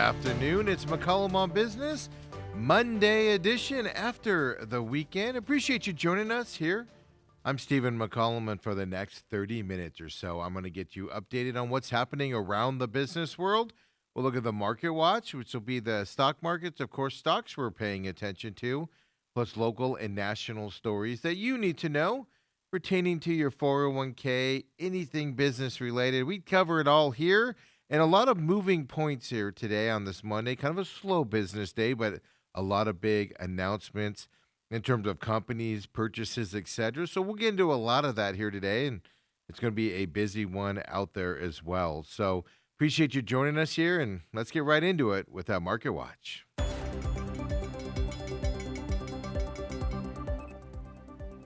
afternoon. It's McCollum on Business, Monday edition after the weekend. Appreciate you joining us here. I'm Stephen McCollum, and for the next 30 minutes or so, I'm going to get you updated on what's happening around the business world. We'll look at the Market Watch, which will be the stock markets, of course, stocks we're paying attention to, plus local and national stories that you need to know pertaining to your 401k, anything business related. We cover it all here. And a lot of moving points here today on this Monday, kind of a slow business day, but a lot of big announcements in terms of companies, purchases, etc. So we'll get into a lot of that here today, and it's going to be a busy one out there as well. So appreciate you joining us here, and let's get right into it with that Market Watch.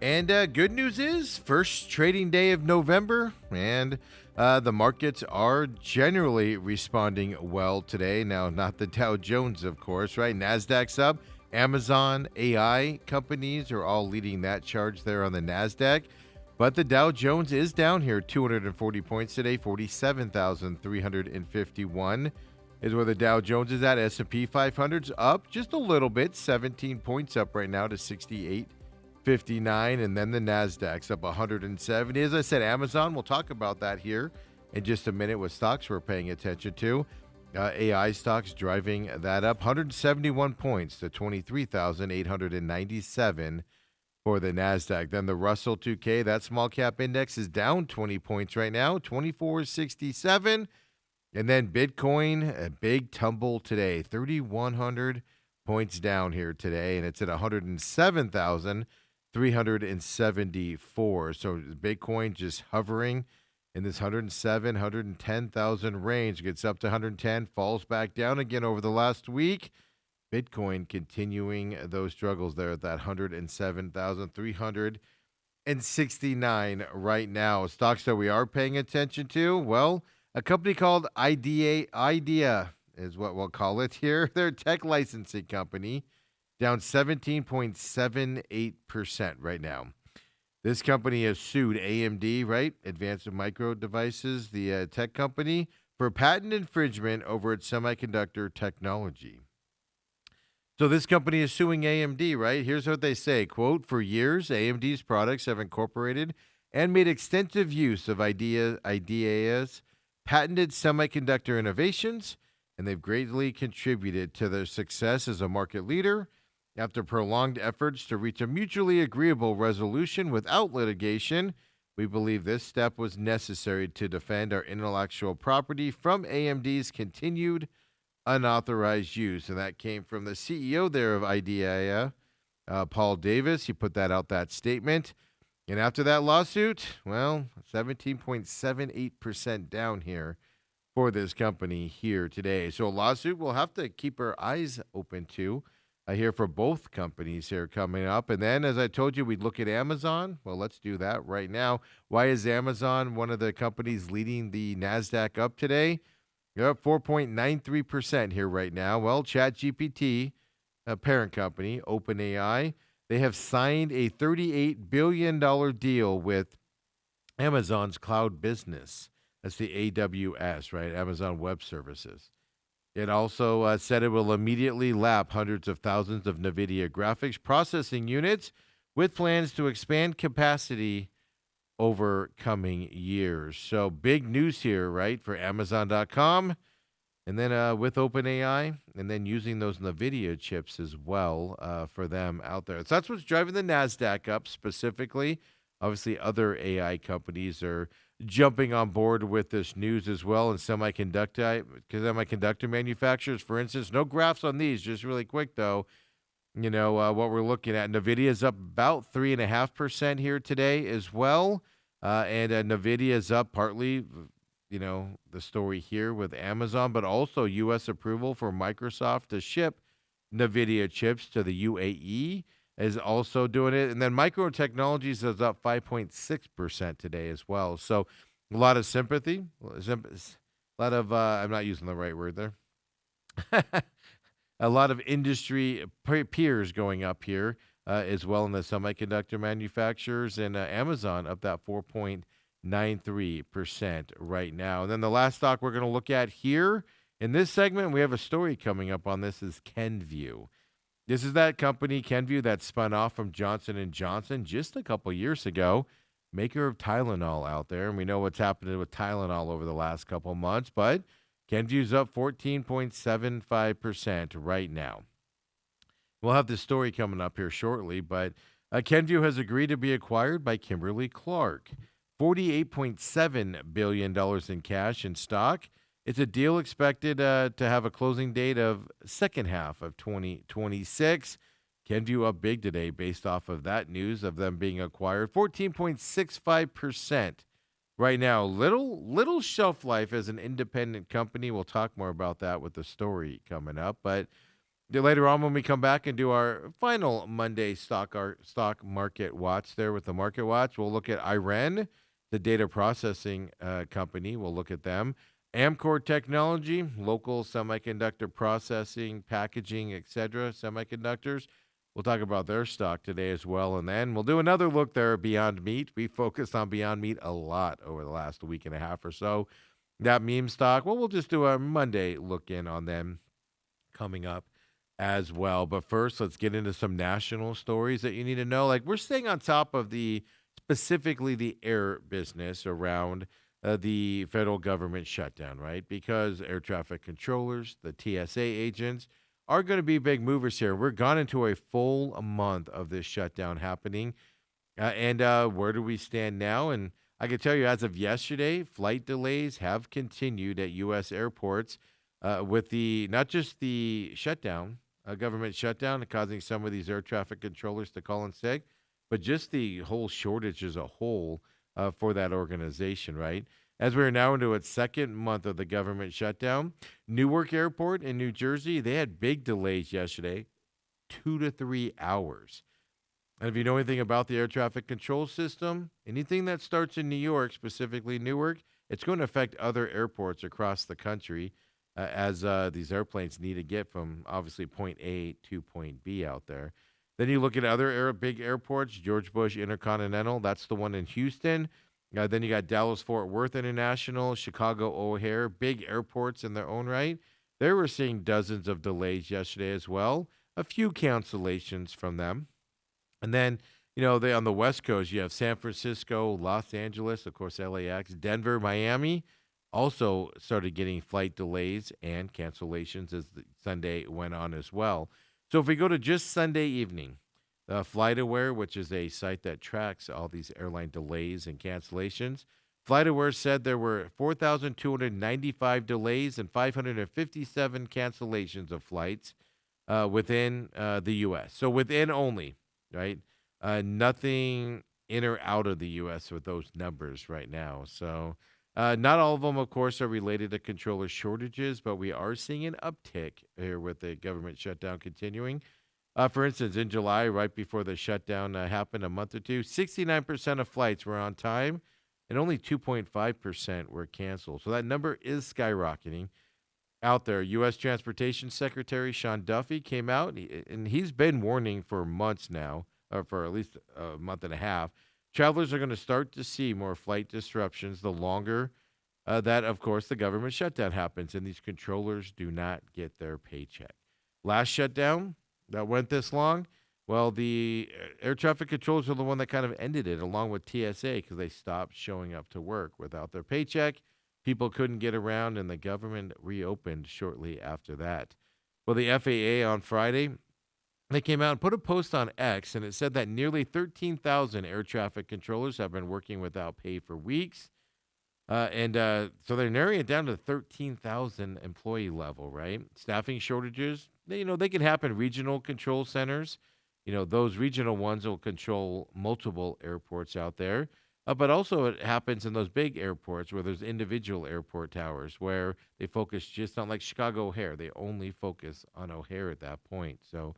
And good news is, first trading day of November, and the markets are generally responding well today. Now, not the Dow Jones, of course, right? NASDAQ's up. Amazon, AI companies are all leading that charge there on the NASDAQ. But the Dow Jones is down here, 240 points today, 47,351 is where the Dow Jones is at. S&P 500's up just a little bit, 17 points up right now to 68.59, and then the NASDAQ's up 170. As I said, Amazon, we'll talk about that here in just a minute with stocks we're paying attention to. AI stocks driving that up 171 points to 23,897 for the NASDAQ. Then the Russell 2K, that small cap index, is down 20 points right now, 2467. And then Bitcoin, a big tumble today, 3,100 points down here today, and it's at 107,374. So Bitcoin just hovering in this 107, 110,000 range. Gets up to 110, falls back down again over the last week. Bitcoin continuing those struggles there at that 107,369 right now. Stocks that we are paying attention to, well, a company called Idea is what we'll call it here. They're a tech licensing company, down 17.78% right now. This company has sued AMD, right? Advanced Micro Devices, the tech company, for patent infringement over its semiconductor technology. So this company is suing AMD, right? Here's what they say, quote, "For years, AMD's products have incorporated and made extensive use of Idea's patented semiconductor innovations, and they've greatly contributed to their success as a market leader. After prolonged efforts to reach a mutually agreeable resolution without litigation, we believe this step was necessary to defend our intellectual property from AMD's continued unauthorized use." And that came from the CEO there of Idea, Paul Davis. He put that statement. And after that lawsuit, well, 17.78% down here for this company here today. So a lawsuit we'll have to keep our eyes open to here for both companies here coming up. And then, as I told you, we'd look at Amazon. Well, let's do that right now. Why is Amazon one of the companies leading the NASDAQ up today? You're up 4.93% here right now. Well, ChatGPT, a parent company, OpenAI, they have signed a $38 billion deal with Amazon's cloud business. That's the AWS, right? Amazon Web Services. It also said it will immediately lap hundreds of thousands of NVIDIA graphics processing units with plans to expand capacity over coming years. So big news here, right, for Amazon.com, and then with OpenAI, and then using those NVIDIA chips as well for them out there. So that's what's driving the NASDAQ up specifically. Obviously, other AI companies are jumping on board with this news as well, and semiconductor manufacturers, for instance. No graphs on these, just really quick though. You know, what we're looking at, NVIDIA is up about 3.5% here today as well, and NVIDIA is up partly, you know, the story here with Amazon, but also U.S. approval for Microsoft to ship NVIDIA chips to the UAE is also doing it. And then Micro Technologies is up 5.6% today as well. So a lot of sympathy, a lot of, I'm not using the right word there. A lot of industry peers going up here as well in the semiconductor manufacturers, and Amazon up that 4.93% right now. And then the last stock we're going to look at here In this segment, we have a story coming up on this is Kenvue. This is that company, Kenvue, that spun off from Johnson and Johnson just a couple years ago, maker of Tylenol out there. And we know what's happening with Tylenol over the last couple months, but Kenvue's up 14.75% right now. We'll have this story coming up here shortly, but Kenvue has agreed to be acquired by Kimberly-Clark. $48.7 billion in cash and stock. It's a deal expected to have a closing date of second half of 2026. Kenvue up big today based off of that news of them being acquired. 14.65% right now. Little shelf life as an independent company. We'll talk more about that with the story coming up. But later on when we come back and do our final Monday stock market watch there with the market watch, we'll look at Iren, the data processing company. We'll look at them. Amkor Technology, local semiconductor processing, packaging, etc., semiconductors. We'll talk about their stock today as well. And then we'll do another look there at Beyond Meat. We focused on Beyond Meat a lot over the last week and a half or so. That meme stock, well, we'll just do a Monday look in on them coming up as well. But first, let's get into some national stories that you need to know. Like, we're staying on top of specifically the air business around the federal government shutdown, right? Because air traffic controllers, the TSA agents, are going to be big movers here. We're gone into a full month of this shutdown happening. And where do we stand now? And I can tell you, as of yesterday, flight delays have continued at U.S. airports with not just the shutdown, government shutdown, causing some of these air traffic controllers to call in sick, but just the whole shortage as a whole for that organization, right? As we're now into its second month of the government shutdown, Newark Airport in New Jersey, they had big delays yesterday, 2 to 3 hours. And if you know anything about the air traffic control system, anything that starts in New York, specifically Newark, it's going to affect other airports across the country as these airplanes need to get from, obviously, point A to point B out there. Then you look at other big airports, George Bush Intercontinental, that's the one in Houston. Then you got Dallas-Fort Worth International, Chicago O'Hare, big airports in their own right. They were seeing dozens of delays yesterday as well, a few cancellations from them. And then, on the West Coast, you have San Francisco, Los Angeles, of course, LAX, Denver, Miami, also started getting flight delays and cancellations as the Sunday went on as well. So if we go to just Sunday evening, FlightAware, which is a site that tracks all these airline delays and cancellations, FlightAware said there were 4,295 delays and 557 cancellations of flights within the U.S. So within only, right? Nothing in or out of the U.S. with those numbers right now. So not all of them, of course, are related to controller shortages, but we are seeing an uptick here with the government shutdown continuing. For instance, in July, right before the shutdown happened a month or two, 69% of flights were on time and only 2.5% were canceled. So that number is skyrocketing out there. U.S. Transportation Secretary Sean Duffy came out, and he's been warning for months now, or for at least a month and a half. Travelers are going to start to see more flight disruptions the longer that, of course, the government shutdown happens, and these controllers do not get their paycheck. Last shutdown that went this long, well, the air traffic controllers are the one that kind of ended it, along with TSA, because they stopped showing up to work without their paycheck. People couldn't get around, and the government reopened shortly after that. Well, the FAA on Friday, they came out and put a post on X, and it said that nearly 13,000 air traffic controllers have been working without pay for weeks. So they're narrowing it down to the 13,000 employee level, right? Staffing shortages, they can happen regional control centers. Those regional ones will control multiple airports out there. But also it happens in those big airports where there's individual airport towers where they focus just on, like Chicago O'Hare. They only focus on O'Hare at that point. So,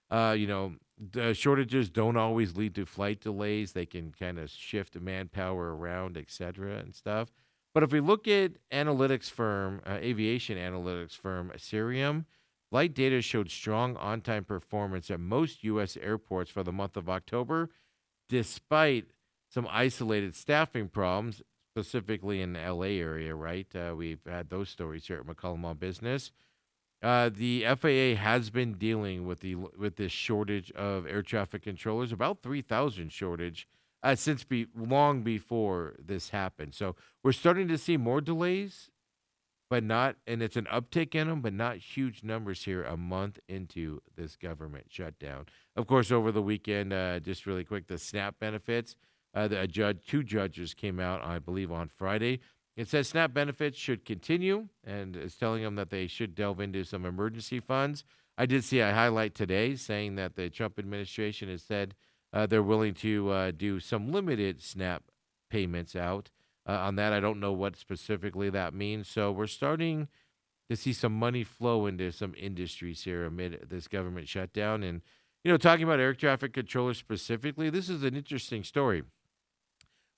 the shortages don't always lead to flight delays. They can kind of shift manpower around, et cetera, and stuff. But if we look at aviation analytics firm Cirium, flight data showed strong on-time performance at most U.S. airports for the month of October, despite some isolated staffing problems, specifically in the LA area, right? We've had those stories here at McCollum on Business. The FAA has been dealing with with this shortage of air traffic controllers, about 3,000 shortage, since long before this happened. So we're starting to see more delays, but not, and it's an uptick in them, but not huge numbers here a month into this government shutdown. Of course, over the weekend, just really quick, the SNAP benefits. Two judges came out, I believe, on Friday. It says SNAP benefits should continue, and it's telling them that they should delve into some emergency funds. I did see a highlight today saying that the Trump administration has said they're willing to do some limited SNAP payments out on that. I don't know what specifically that means. So we're starting to see some money flow into some industries here amid this government shutdown. And, talking about air traffic controllers specifically, this is an interesting story.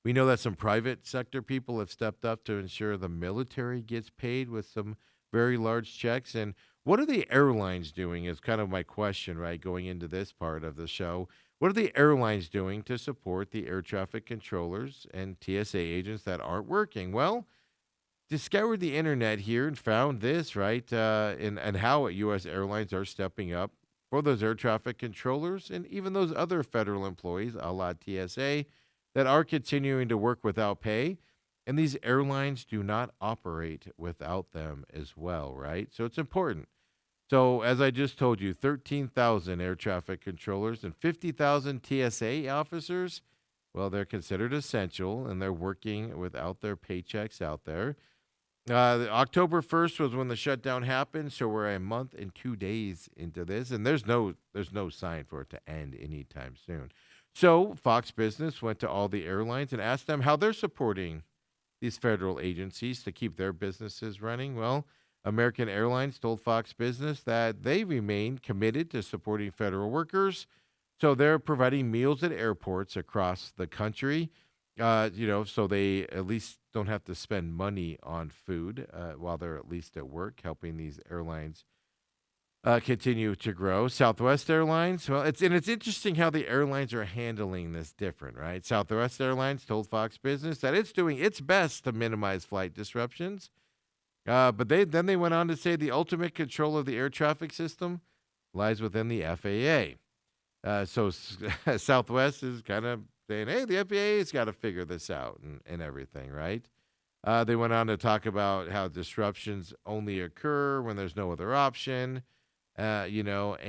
We know that some private sector people have stepped up to ensure the military gets paid with some very large checks. And what are the airlines doing is kind of my question, right, going into this part of the show. What are the airlines doing to support the air traffic controllers and TSA agents that aren't working? Well, discovered the internet here and found this, right, and how U.S. airlines are stepping up for those air traffic controllers and even those other federal employees, a la TSA, that are continuing to work without pay. And these airlines do not operate without them as well, right? So it's important. So, as I just told you, 13,000 air traffic controllers and 50,000 TSA officers, well, they're considered essential and they're working without their paychecks out there. October 1st was when the shutdown happened, so we're a month and 2 days into this, and there's no sign for it to end anytime soon. So, Fox Business went to all the airlines and asked them how they're supporting these federal agencies to keep their businesses running. Well, American Airlines told Fox Business that they remain committed to supporting federal workers. So they're providing meals at airports across the country, so they at least don't have to spend money on food while they're at least at work, helping these airlines continue to grow. Southwest Airlines, well, it's interesting how the airlines are handling this different, right? Southwest Airlines told Fox Business that it's doing its best to minimize flight disruptions. But they went on to say the ultimate control of the air traffic system lies within the FAA. So Southwest is kind of saying, hey, the FAA's got to figure this out and everything, right? They went on to talk about how disruptions only occur when there's no other option, Southwest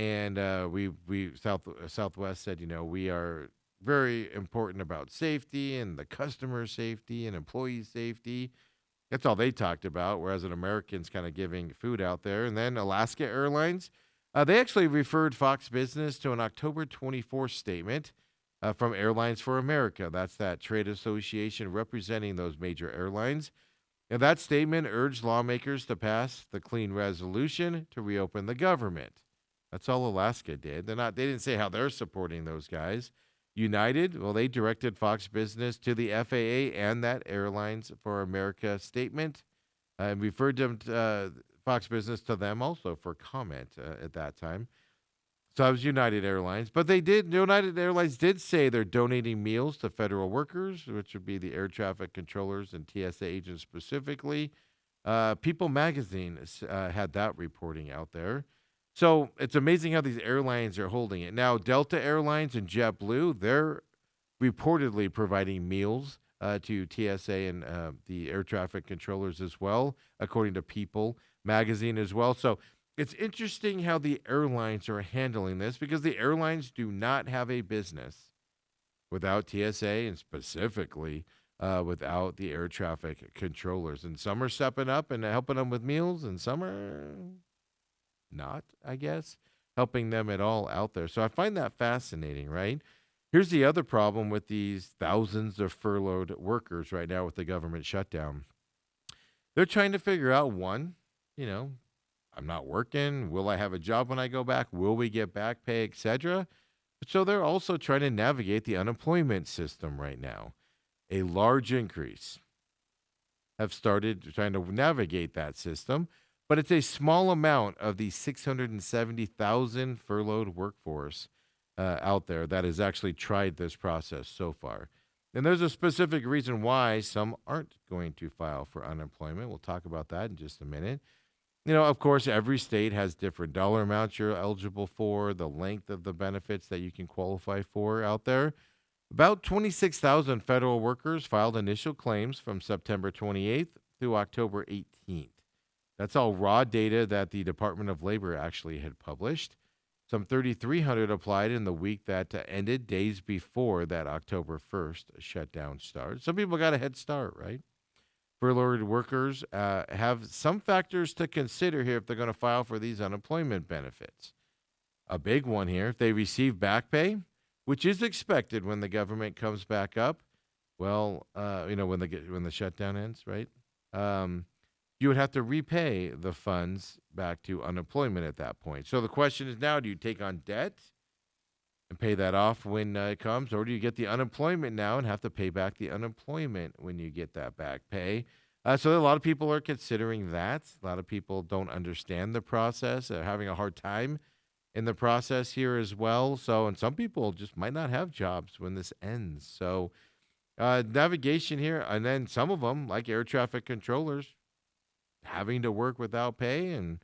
said, we are very important about safety and the customer safety and employee safety. That's all they talked about, whereas an American's kind of giving food out there. And then Alaska Airlines, they actually referred Fox Business to an October 24th statement from Airlines for America. That's that trade association representing those major airlines. And that statement urged lawmakers to pass the clean resolution to reopen the government. That's all Alaska did. They didn't say how they're supporting those guys. United, well, they directed Fox Business to the FAA and that Airlines for America statement and referred them Fox Business to them also for comment at that time. So that was United Airlines. But United Airlines did say they're donating meals to federal workers, which would be the air traffic controllers and TSA agents specifically. People Magazine had that reporting out there. So it's amazing how these airlines are holding it. Now, Delta Airlines and JetBlue, they're reportedly providing meals to TSA and the air traffic controllers as well, according to People Magazine as well. So it's interesting how the airlines are handling this because the airlines do not have a business without TSA and specifically without the air traffic controllers. And some are stepping up and helping them with meals, and some are not, I guess, helping them at all out there. So I find that fascinating, right? Here's the other problem with these thousands of furloughed workers right now with the government shutdown. They're trying to figure out, one, I'm not working. Will I have a job when I go back? Will we get back pay, etc.? So they're also trying to navigate the unemployment system right now. A large increase have started trying to navigate that system, but it's a small amount of the 670,000 furloughed workforce out there that has actually tried this process so far. And there's a specific reason why some aren't going to file for unemployment. We'll talk about that in just a minute. Of course, every state has different dollar amounts you're eligible for, the length of the benefits that you can qualify for out there. About 26,000 federal workers filed initial claims from September 28th through October 18th. That's all raw data that the Department of Labor actually had published. Some 3,300 applied in the week that ended days before that October 1st shutdown started. Some people got a head start, right? Furloughed workers have some factors to consider here if they're going to file for these unemployment benefits. A big one here, if they receive back pay, which is expected when the government comes back up, well, when the shutdown ends, right? You would have to repay the funds back to unemployment at that point. So the question is now, do you take on debt and pay that off when it comes, or do you get the unemployment now and have to pay back the unemployment when you get that back pay? So a lot of people are considering that. A lot of people don't understand the process. They're having a hard time in the process here as well. So, and some people just might not have jobs when this ends. So navigation here, and then some of them, like air traffic controllers, having to work without pay and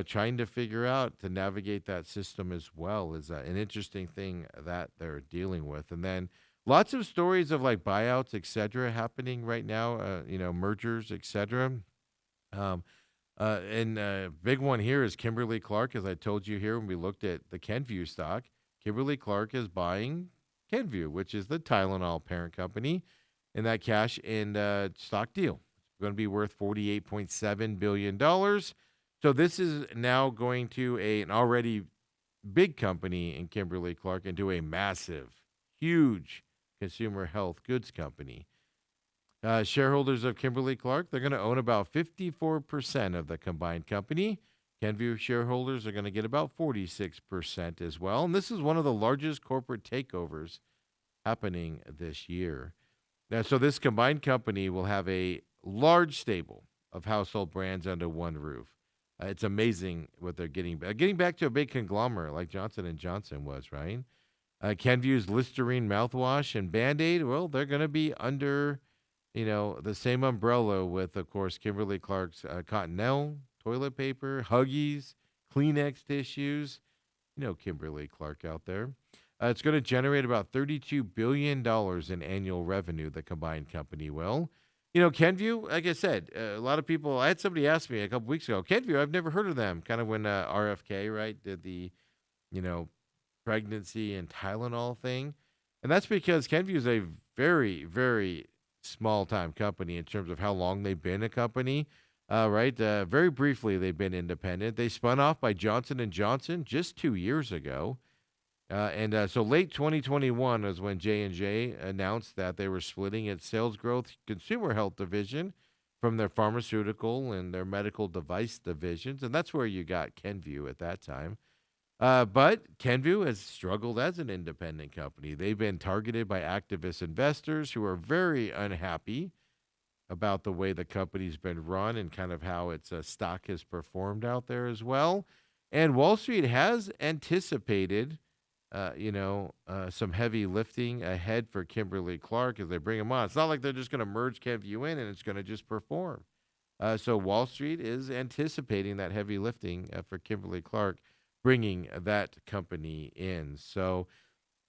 trying to figure out to navigate that system as well is an interesting thing that they're dealing with. And then lots of stories of like buyouts, et cetera, happening right now, mergers, et cetera. And big one here is Kimberly Clark. As I told you here when we looked at the Kenvue stock, Kimberly Clark is buying Kenvue, which is the Tylenol parent company, in that cash and stock deal. Going to be worth $48.7 billion. So this is now going to an already big company in Kimberly Clark into a massive, huge consumer health goods company. Shareholders of Kimberly Clark, they're going to own about 54% of the combined company. Kenvue shareholders are going to get about 46% as well. And this is one of the largest corporate takeovers happening this year. Now, so this combined company will have a large stable of household brands under one roof. It's amazing what they're getting back to a big conglomerate like Johnson & Johnson was, right? Kenvue's Listerine mouthwash and Band-Aid, well, they're going to be under, the same umbrella with, of course, Kimberly Clark's Cottonelle, toilet paper, Huggies, Kleenex tissues. Kimberly Clark out there. It's going to generate about $32 billion in annual revenue, the combined company will. Kenvue, like I said, a lot of people, I had somebody ask me a couple weeks ago, Kenvue, I've never heard of them, kind of when RFK, right, did the, pregnancy and Tylenol thing. And that's because Kenvue is a very, very small-time company in terms of how long they've been a company, right? Very briefly, they've been independent. They spun off by Johnson & Johnson just 2 years ago. So late 2021 is when J&J announced that they were splitting its sales growth consumer health division from their pharmaceutical and their medical device divisions. And that's where you got Kenvue at that time. But Kenvue has struggled as an independent company. They've been targeted by activist investors who are very unhappy about the way the company's been run and kind of how its stock has performed out there as well. And Wall Street has anticipated some heavy lifting ahead for Kimberly Clark as they bring them on. It's not like they're just going to merge Kenvue in and it's going to just perform. So Wall Street is anticipating that heavy lifting for Kimberly Clark, bringing that company in. So,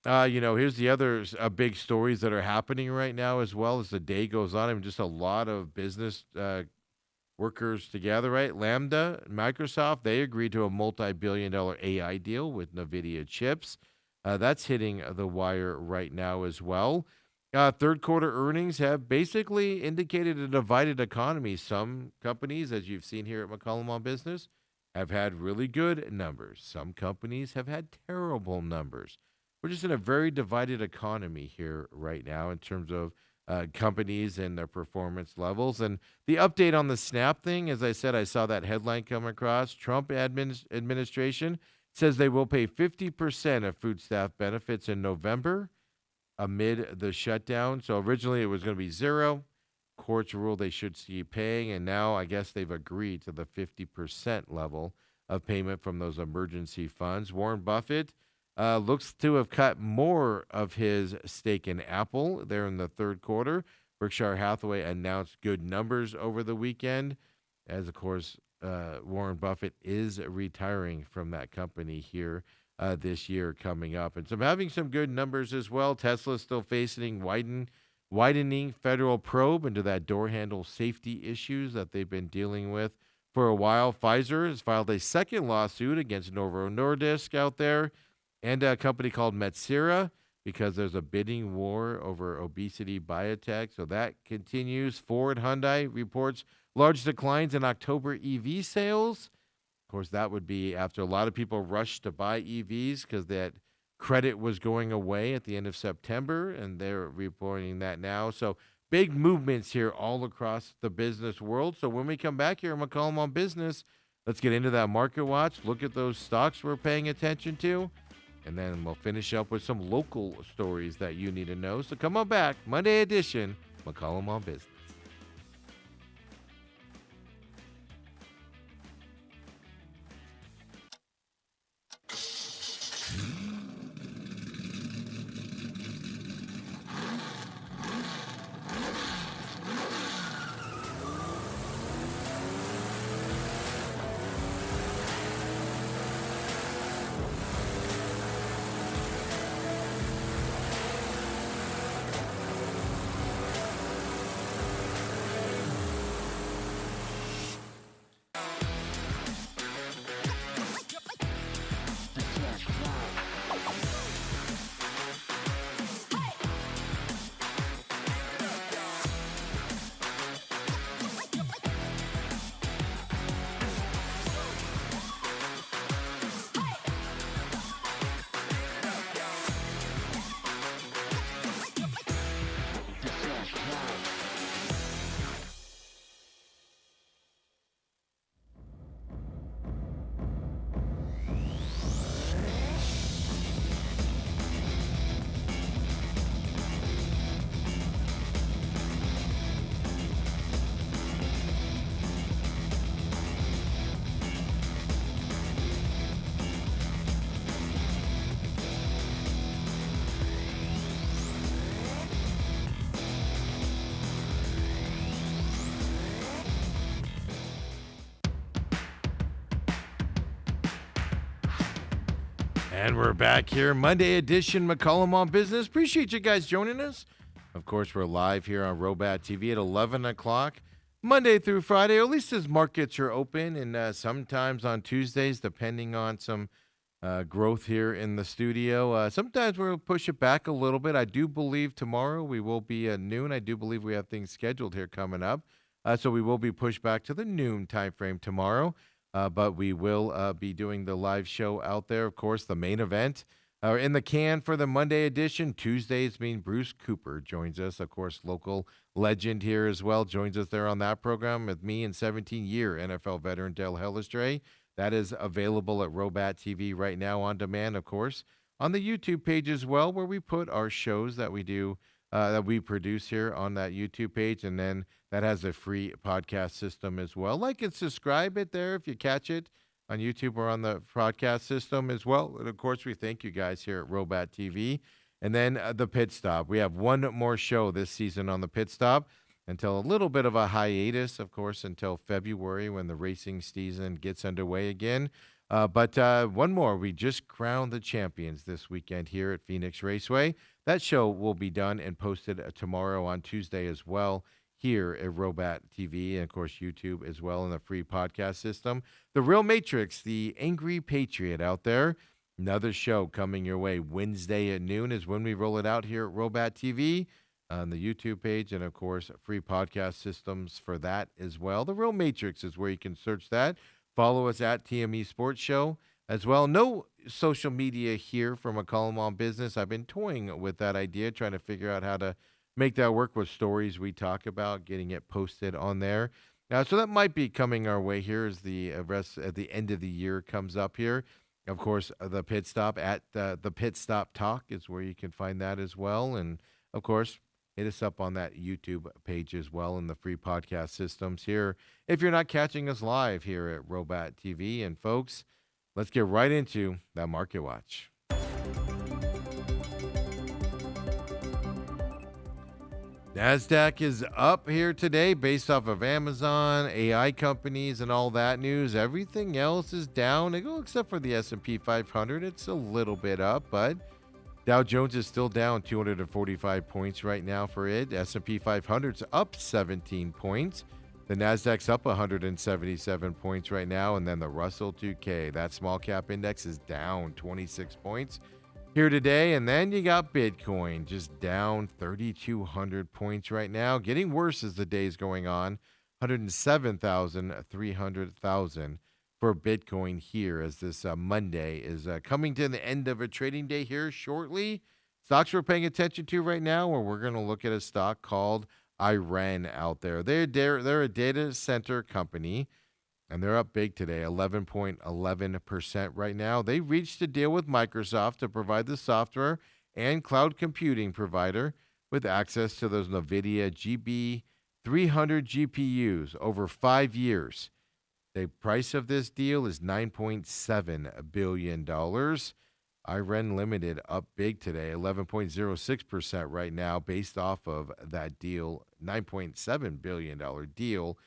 here's the other big stories that are happening right now as well as the day goes on. I mean, just a lot of business workers together, right? Lambda, Microsoft, they agreed to a multi-billion-dollar AI deal with NVIDIA chips. That's hitting the wire right now as well. Third quarter earnings have basically indicated a divided economy. Some companies, as you've seen here at McCollum on Business, have had really good numbers. Some companies have had terrible numbers. We're just in a very divided economy here right now in terms of companies and their performance levels. And the update on the SNAP thing, as I said, I saw that headline come across. Trump administration says they will pay 50% of food staff benefits in November amid the shutdown. So originally it was going to be zero. Courts ruled they should keep paying, and now I guess they've agreed to the 50% level of payment from those emergency funds. Warren Buffett, looks to have cut more of his stake in Apple there in the third quarter. Berkshire Hathaway announced good numbers over the weekend, as of course Warren Buffett is retiring from that company here this year coming up. And so having some good numbers as well. Tesla's still facing widening federal probe into that door handle safety issues that they've been dealing with for a while. Pfizer has filed a second lawsuit against Novo Nordisk out there and a company called Metsera because there's a bidding war over obesity biotech. So that continues. Ford Hyundai reports large declines in October EV sales. Of course, that would be after a lot of people rushed to buy EVs because that credit was going away at the end of September, and they're reporting that now. So big movements here all across the business world. So when we come back here, McCollum on Business, let's get into that market watch, look at those stocks we're paying attention to, and then we'll finish up with some local stories that you need to know. So come on back, Monday edition, McCollum on Business. And we're back here, Monday edition, McCollum on Business. Appreciate you guys joining us. Of course, we're live here on Robat TV at 11 o'clock, Monday through Friday, or at least as markets are open, and sometimes on Tuesdays, depending on some growth here in the studio. Sometimes we'll push it back a little bit. I do believe tomorrow we will be at noon. I do believe we have things scheduled here coming up. So we will be pushed back to the noon time frame tomorrow. But we will be doing the live show out there. Of course, the main event in the can for the Monday edition. Tuesdays mean Bruce Cooper joins us. Of course, local legend here as well. Joins us there on that program with me and 17-year NFL veteran Del Hellestree. That is available at Robat TV right now on demand, of course, on the YouTube page as well, where we put our shows that we do, that we produce here on that YouTube page. And then that has a free podcast system as well. Like and subscribe it there if you catch it on YouTube or on the podcast system as well. And of course, we thank you guys here at Robat TV. And then the Pit Stop. We have one more show this season on the Pit Stop until a little bit of a hiatus, of course, until February when the racing season gets underway again. But one more. We just crowned the champions this weekend here at Phoenix Raceway. That show will be done and posted tomorrow on Tuesday as well here at Robat TV and, of course, YouTube as well in the free podcast system. The Real Matrix, the Angry Patriot out there. Another show coming your way Wednesday at noon is when we roll it out here at Robat TV on the YouTube page and, of course, free podcast systems for that as well. The Real Matrix is where you can search that. Follow us at TME Sports Show as well. No social media here from McCollum on Business. I've been toying with that idea, trying to figure out how to make that work with stories we talk about, getting it posted on there. So that might be coming our way here as the rest at the end of the year comes up here. Of course, the Pit Stop at the Pit Stop Talk is where you can find that as well. And, of course, hit us up on that YouTube page as well in the free podcast systems here if you're not catching us live here at Robat TV. And, folks, let's get right into that Market Watch. NASDAQ is up here today based off of Amazon, AI companies, and all that news. Everything else is down, except for the S&P 500. It's a little bit up, but Dow Jones is still down 245 points right now for it. S&P 500's up 17 points. The Nasdaq's up 177 points right now, and then the Russell 2K, that small cap index, is down 26 points here today. And then you got Bitcoin just down 3,200 points right now, getting worse as the day's going on. 107,300 for Bitcoin here as this Monday is coming to the end of a trading day here shortly. Stocks we're paying attention to right now, or we're going to look at a stock called Iran out there. They're a data center company, and they're up big today, 11.11% right now. They reached a deal with Microsoft to provide the software and cloud computing provider with access to those NVIDIA GB300 GPUs over 5 years. The price of this deal is $9.7 billion. Iran Limited up big today, 11.06% right now based off of that deal, $9.7 billion deal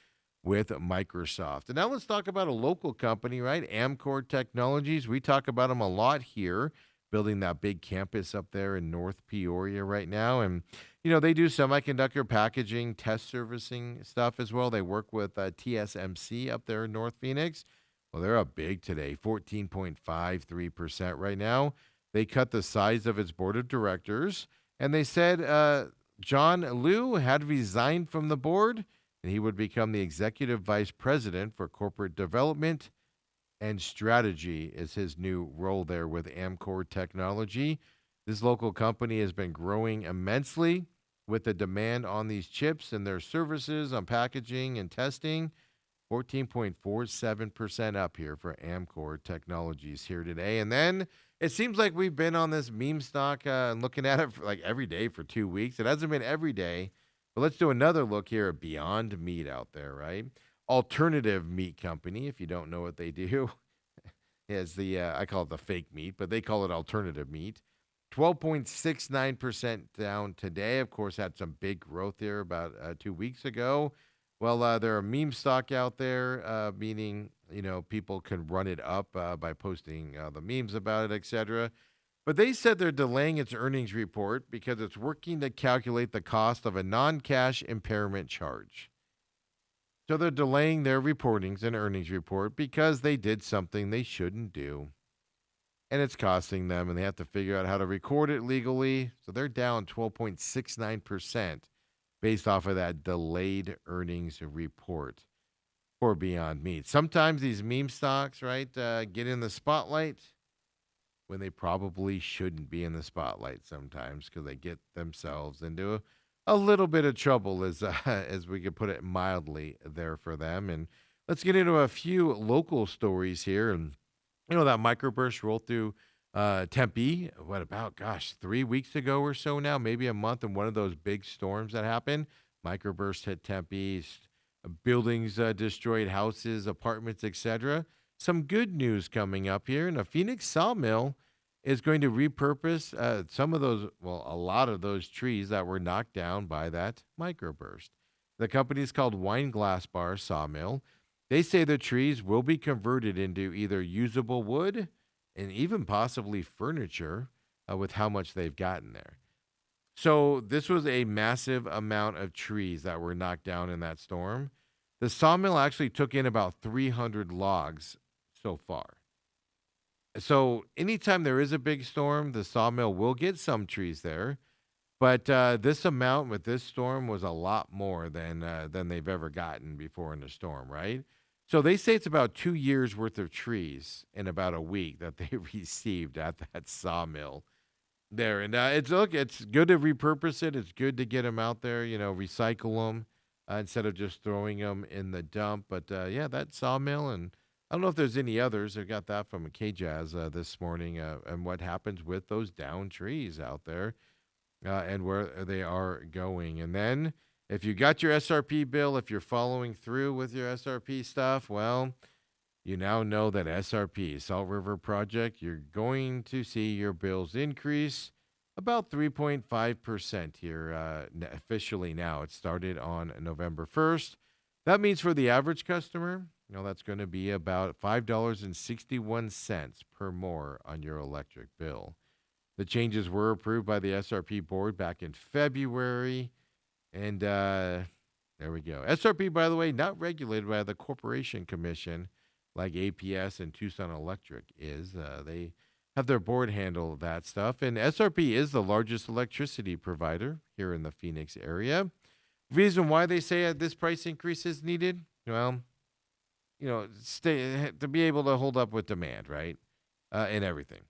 with Microsoft. And now let's talk about a local company, right? Amcor Technologies. We talk about them a lot here, building that big campus up there in North Peoria right now. And, they do semiconductor packaging, test servicing stuff as well. They work with TSMC up there in North Phoenix. Well, they're up big today, 14.53% right now. They cut the size of its board of directors, and they said John Liu had resigned from the board, and he would become the executive vice president for corporate development and strategy is his new role there with Amcor Technology. This local company has been growing immensely with the demand on these chips and their services on packaging and testing. 14.47% up here for Amcor Technologies here today. And then it seems like we've been on this meme stock and looking at it for like every day for 2 weeks. It hasn't been every day, but let's do another look here at Beyond Meat out there, right? Alternative meat company, if you don't know what they do, is I call it the fake meat, but they call it alternative meat. 12.69% down today. Of course, had some big growth there about 2 weeks ago. Well, there are meme stock out there, meaning, people can run it up by posting the memes about it, etc. But they said they're delaying its earnings report because it's working to calculate the cost of a non-cash impairment charge. So they're delaying their reportings and earnings report because they did something they shouldn't do. And it's costing them, and they have to figure out how to record it legally. So they're down 12.69%. based off of that delayed earnings report for Beyond Meat. Sometimes these meme stocks, right, get in the spotlight when they probably shouldn't be in the spotlight sometimes because they get themselves into a little bit of trouble, as we could put it mildly there for them. And let's get into a few local stories here. And, that microburst rolled through Tempe, 3 weeks ago or so now, maybe a month, in one of those big storms that happened. Microburst hit Tempe, buildings destroyed, houses, apartments, etc. Some good news coming up here, and a Phoenix sawmill is going to repurpose a lot of those trees that were knocked down by that microburst. The company is called Wine Glass Bar Sawmill. They say the trees will be converted into either usable wood and even possibly furniture with how much they've gotten there. So this was a massive amount of trees that were knocked down in that storm. The sawmill actually took in about 300 logs so far. So anytime there is a big storm, the sawmill will get some trees there. But this amount with this storm was a lot more than they've ever gotten before in a storm, right? So they say it's about 2 years worth of trees in about a week that they received at that sawmill there. And it's good to repurpose it. It's good to get them out there, recycle them instead of just throwing them in the dump. But that sawmill, and I don't know if there's any others. I got that from K-Jazz this morning, and what happens with those down trees out there and where they are going. And then if you got your SRP bill, if you're following through with your SRP stuff, well, you now know that SRP, Salt River Project, you're going to see your bills increase About 3.5% here officially now. It started on November 1st. That means for the average customer, that's going to be about $5.61 per more on your electric bill. The changes were approved by the SRP board back in February. And there we go. SRP, by the way, not regulated by the Corporation Commission like APS and Tucson Electric is. They have their board handle that stuff. And SRP is the largest electricity provider here in the Phoenix area. Reason why they say this price increase is needed? Well, to be able to hold up with demand, right? And everything.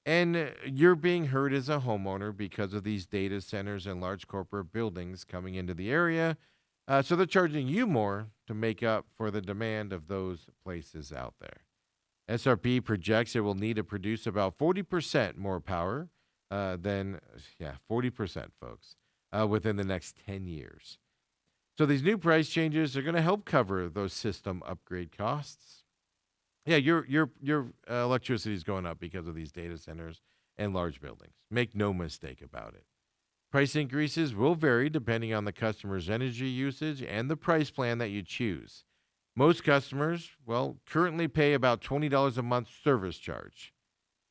And you're being hurt as a homeowner because of these data centers and large corporate buildings coming into the area. So they're charging you more to make up for the demand of those places out there. SRP projects it will need to produce about 40% more power 40%, folks, within the next 10 years. So these new price changes are going to help cover those system upgrade costs. Yeah, your electricity is going up because of these data centers and large buildings. Make no mistake about it. Price increases will vary depending on the customer's energy usage and the price plan that you choose. Most customers, currently pay about $20 a month service charge,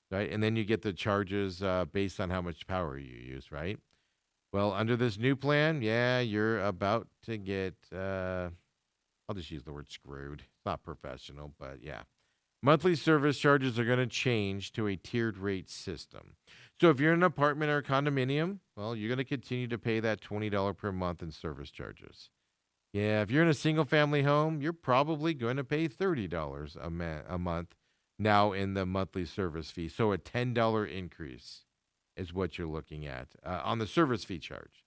right? And then you get the charges based on how much power you use, right? Well, under this new plan, you're about to get, I'll just use the word screwed. It's not professional, but yeah. Monthly service charges are going to change to a tiered rate system. So if you're in an apartment or a condominium, you're going to continue to pay that $20 per month in service charges. Yeah, if you're in a single-family home, you're probably going to pay $30 a month now in the monthly service fee. So a $10 increase is what you're looking at on the service fee charge.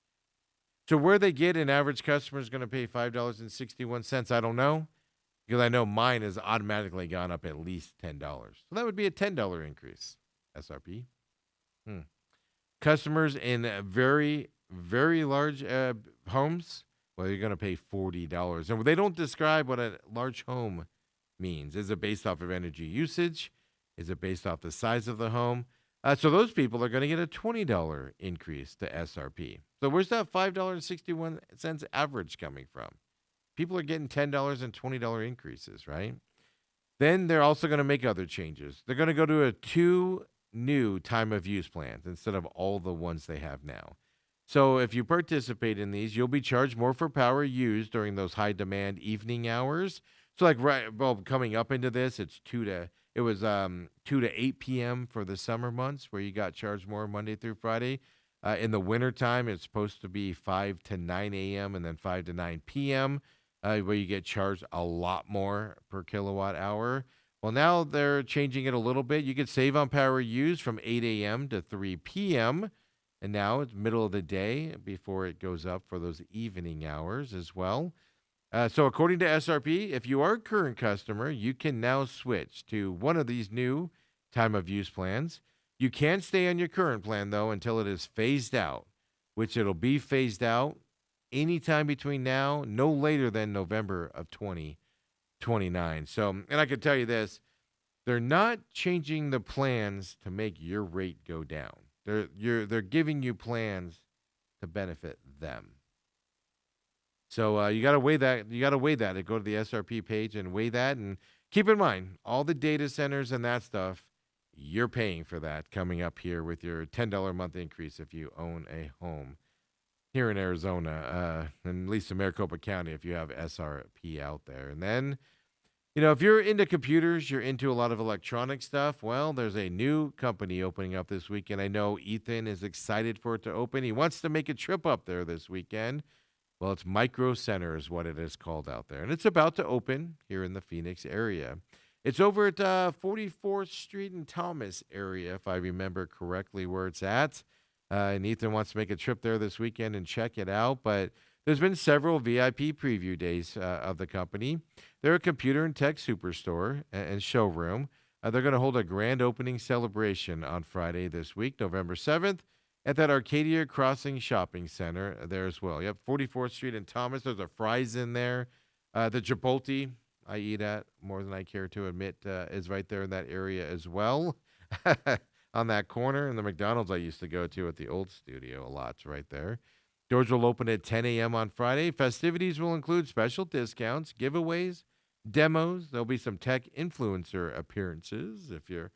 So where they get an average customer is going to pay $5.61, I don't know, because I know mine has automatically gone up at least $10. So that would be a $10 increase, SRP. Customers in very, very large homes, you're going to pay $40. And they don't describe what a large home means. Is it based off of energy usage? Is it based off the size of the home? So those people are going to get a $20 increase to SRP. So where's that $5.61 average coming from? People are getting $10 and $20 increases, right? Then they're also going to make other changes. They're going to go to 2 new time of use plans instead of all the ones they have now. So if you participate in these, you'll be charged more for power used during those high demand evening hours. So coming up into this, it's 2 to 8 p.m. for the summer months where you got charged more Monday through Friday. In the wintertime, it's supposed to be 5 to 9 a.m. and then 5 to 9 p.m. Where you get charged a lot more per kilowatt hour. Well, now they're changing it a little bit. You could save on power used from 8 a.m. to 3 p.m., and now it's middle of the day before it goes up for those evening hours as well. So according to SRP, if you are a current customer, you can now switch to one of these new time of use plans. You can stay on your current plan, though, until it is phased out, which it'll be phased out anytime between now, no later than November of 2029. So, and I can tell you this, they're not changing the plans to make your rate go down. They're giving you plans to benefit them. So you got to weigh that. You got to weigh that. Go to the SRP page and weigh that. And keep in mind, all the data centers and that stuff, you're paying for that coming up here with your $10 a month increase if you own a home here in Arizona, and at least in Maricopa County if you have SRP out there. And then, if you're into computers, you're into a lot of electronic stuff, there's a new company opening up this weekend. I know Ethan is excited for it to open. He wants to make a trip up there this weekend. Well, it's Micro Center is what it is called out there. And it's about to open here in the Phoenix area. It's over at 44th Street and Thomas area, if I remember correctly where it's at. And Ethan wants to make a trip there this weekend and check it out. But there's been several VIP preview days of the company. They're a computer and tech superstore and showroom. They're going to hold a grand opening celebration on Friday this week, November 7th, at that Arcadia Crossing Shopping Center there as well. Yep, 44th Street and Thomas. There's a Fry's in there. The Chipotle I eat at more than I care to admit is right there in that area as well. on that corner, and the McDonald's I used to go to at the old studio a lot's right there. Doors will open at 10 a.m. on Friday. Festivities will include special discounts, giveaways, demos. There'll be some tech influencer appearances if you're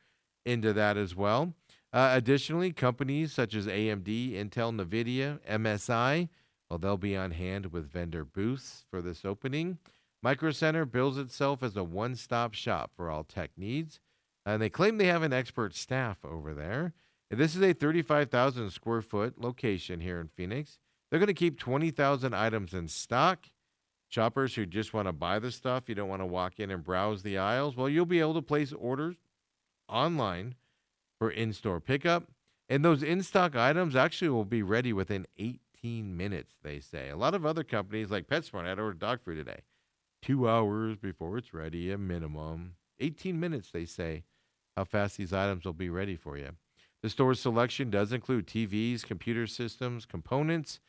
into that as well. Additionally, companies such as AMD, Intel, NVIDIA, MSI, well, they'll be on hand with vendor booths for this opening. Micro Center bills itself as a one-stop shop for all tech needs, and they claim they have an expert staff over there. This is a 35,000 square foot location here in Phoenix. They're going to keep 20,000 items in stock. Shoppers who just want to buy the stuff, you don't want to walk in and browse the aisles, well, you'll be able to place orders online for in-store pickup. And those in-stock items actually will be ready within 18 minutes, they say. A lot of other companies like PetSmart, I had ordered dog food today. 2 hours before it's ready, a minimum. 18 minutes, they say, how fast these items will be ready for you. The store's selection does include TVs, computer systems, components,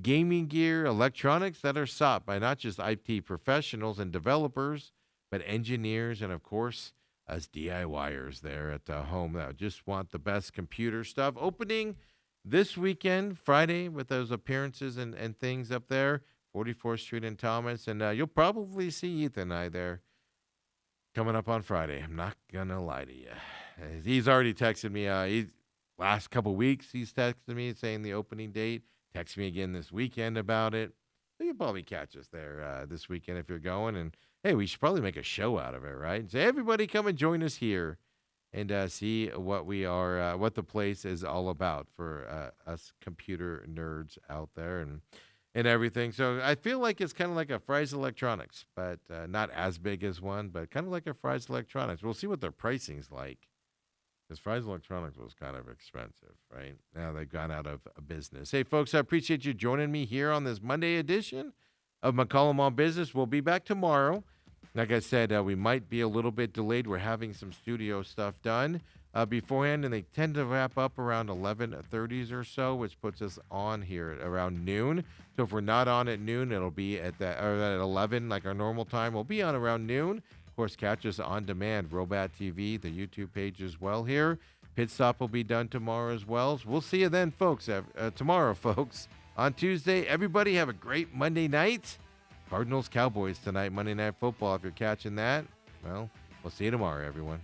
gaming gear, electronics that are sought by not just IT professionals and developers, but engineers and, of course, us DIYers there at home that just want the best computer stuff. Opening this weekend, Friday, with those appearances and things up there, 44th Street and Thomas. And you'll probably see Ethan and I there coming up on Friday. I'm not going to lie to you. He's already texted me. Last couple weeks, he's texted me saying the opening date. Text me again this weekend about it. So you'll probably catch us there this weekend if you're going. And, hey, we should probably make a show out of it, right? And say, everybody come and join us here and see what we are, what the place is all about for us computer nerds out there and everything. So I feel like it's kind of like a Fry's Electronics, but not as big as one, but kind of like a Fry's Electronics. We'll see what their pricing's like. Because Fry's Electronics was kind of expensive, right? Now they've gone out of business. Hey, folks, I appreciate you joining me here on this Monday edition of McCollum on Business. We'll be back tomorrow. Like I said, we might be a little bit delayed. We're having some studio stuff done beforehand, and they tend to wrap up around 11:30 or so, which puts us on here at around noon. So if we're not on at noon, it'll be at 11, like our normal time. We'll be on around noon. Of course, catch us on demand, Robat TV, the YouTube page as well here. Pit Stop will be done tomorrow as well. So we'll see you then, folks, tomorrow, folks. On Tuesday, everybody have a great Monday night. Cardinals, Cowboys tonight, Monday Night Football. If you're catching that, well, we'll see you tomorrow, everyone.